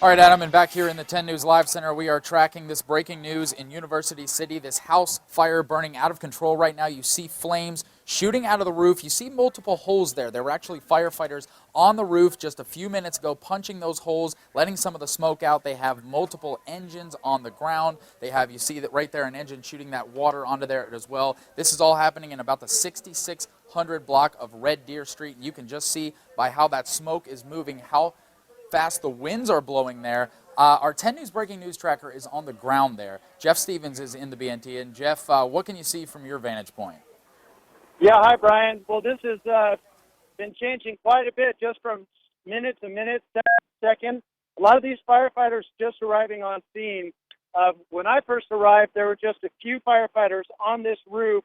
All right, Adam, and back here in the 10 News Live Center, we are tracking this breaking news in University City. This house fire burning out of control right now. You see flames shooting out of the roof. You see multiple holes there. There were actually firefighters on the roof just a few minutes ago punching those holes, letting some of the smoke out. They have multiple engines on the ground. They have, you see that right there, an engine shooting that water onto there as well. This is all happening in about the 6600 block of Red Deer Street. And you can just see by how that smoke is moving, how fast the winds are blowing there. Our 10 News breaking news tracker is on the ground there. Jeff Stevens is in the BNT. And Jeff, what can you see from your vantage point? Yeah, hi, Brian. Well, this has been changing quite a bit just from minute to minute, second to second. A lot of these firefighters just arriving on scene. When I first arrived, there were just a few firefighters on this roof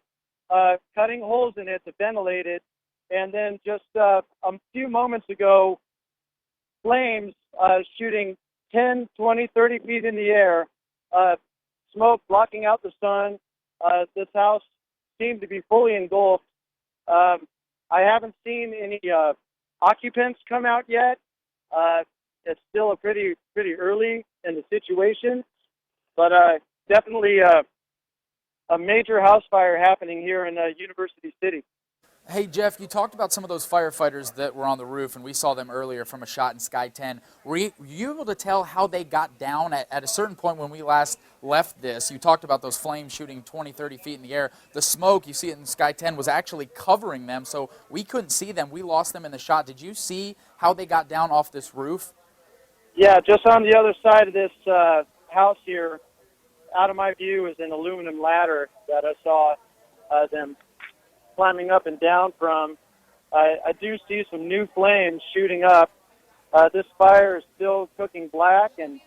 cutting holes in it to ventilate it. And then just a few moments ago, flames shooting 10, 20, 30 feet in the air, smoke blocking out the sun. This house seemed to be fully engulfed. I haven't seen any occupants come out yet. It's still pretty early in the situation, but definitely a major house fire happening here in University City. Hey, Jeff, you talked about some of those firefighters that were on the roof, and we saw them earlier from a shot in Sky 10. Were you able to tell how they got down at a certain point when we last left this? You talked about those flames shooting 20, 30 feet in the air. The smoke, you see it in Sky 10, was actually covering them, so we couldn't see them. We lost them in the shot. Did you see how they got down off this roof? Yeah, just on the other side of this house here, out of my view, is an aluminum ladder that I saw them climbing up and down from. I do see some new flames shooting up. This fire is still cooking black and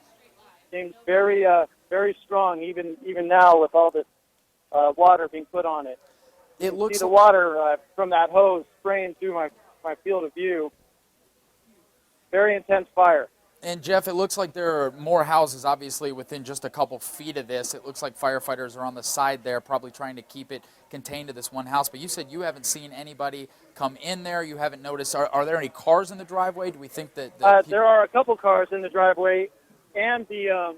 seems very strong even now with all this water being put on it. It looks see the water from that hose spraying through my field of view. Very intense fire. And Jeff, it looks like there are more houses, obviously, within just a couple feet of this. It looks like firefighters are on the side there, probably trying to keep it contained to this one house. But you said you haven't seen anybody come in there. You haven't noticed. Are there any cars in the driveway? Do we think that there are a couple cars in the driveway, and the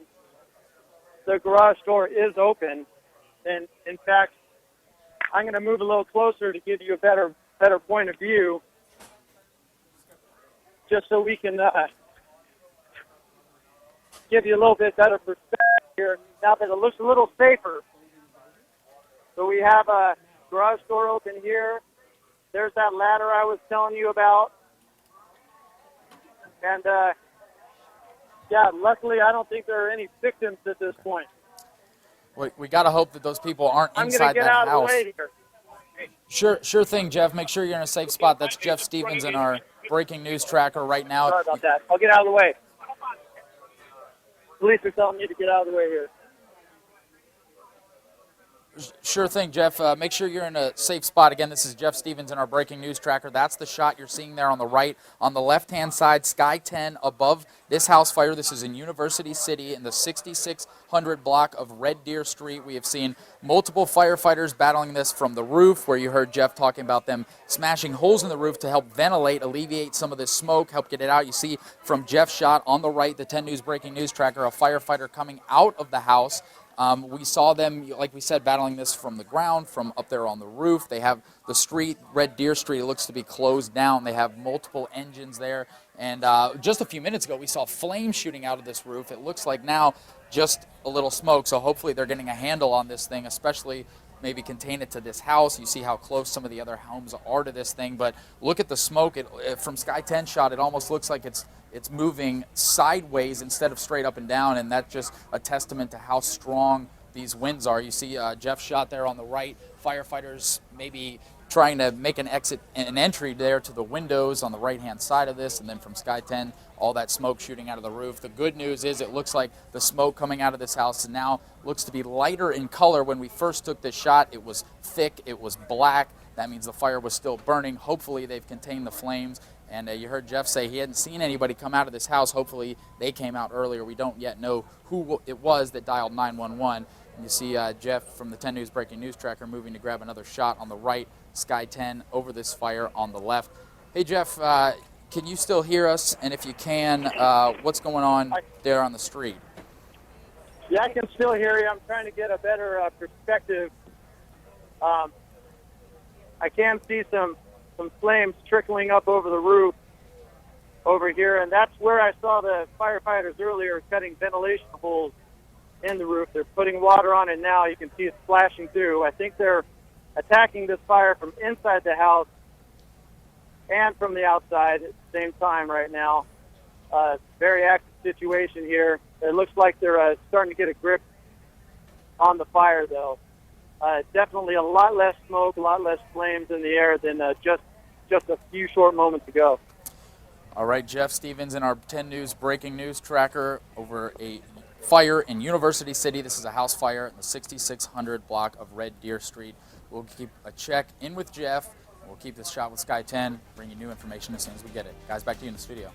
garage door is open. And in fact, I'm going to move a little closer to give you a better point of view, just so we can give you a little bit better perspective here now that it looks a little safer. So we have a garage door open here. There's that ladder I was telling you about. And, yeah, luckily I don't think there are any victims at this point. We got to hope that those people aren't inside that house. I'm going to get out of the way here. Sure thing, Jeff. Make sure you're in a safe spot. That's Jeff Stevens in our breaking news tracker right now. Sorry about that. I'll get out of the way. Police are telling me to get out of the way here. Sure thing, Jeff. Make sure you're in a safe spot. Again, this is Jeff Stevens in our breaking news tracker. That's the shot you're seeing there on the right. On the left-hand side, Sky 10 above this house fire. This is in University City in the 6600 block of Red Deer Street. We have seen multiple firefighters battling this from the roof, where you heard Jeff talking about them smashing holes in the roof to help ventilate, alleviate some of this smoke, help get it out. You see from Jeff's shot on the right, the 10 News breaking news tracker, a firefighter coming out of the house. We saw them, like we said, battling this from the ground, from up there on the roof. They have the street, Red Deer Street, looks to be closed down. They have multiple engines there. And just a few minutes ago, we saw flames shooting out of this roof. It looks like now just a little smoke. So hopefully they're getting a handle on this thing, especially maybe contain it to this house. You see how close some of the other homes are to this thing. But look at the smoke. From Sky 10 shot, it almost looks like it's moving sideways instead of straight up and down, and that's just a testament to how strong these winds are. You see Jeff's shot there on the right. Firefighters maybe trying to make an entry there to the windows on the right-hand side of this, and then from Sky 10, all that smoke shooting out of the roof. The good news is it looks like the smoke coming out of this house now looks to be lighter in color. When we first took this shot, it was thick, it was black. That means the fire was still burning. Hopefully they've contained the flames. And you heard Jeff say he hadn't seen anybody come out of this house. Hopefully they came out earlier. We don't yet know who it was that dialed 911. And you see Jeff from the 10 News breaking news tracker moving to grab another shot on the right, Sky 10 over this fire on the left. Hey, Jeff, can you still hear us? And if you can, what's going on there on the street? Yeah, I can still hear you. I'm trying to get a better perspective. I can see some flames trickling up over the roof over here, and that's where I saw the firefighters earlier cutting ventilation holes in the roof. They're putting water on it now. You can see it splashing through. I think they're attacking this fire from inside the house and from the outside at the same time right now. Very active situation here. It looks like they're starting to get a grip on the fire, though. Definitely a lot less smoke, a lot less flames in the air than just a few short moments ago. All right, Jeff Stevens in our 10 News breaking news tracker over a fire in University City. This is a house fire in the 6600 block of Red Deer Street. We'll keep a check in with Jeff. We'll keep this shot with Sky 10, bring you new information as soon as we get it. Guys, back to you in the studio.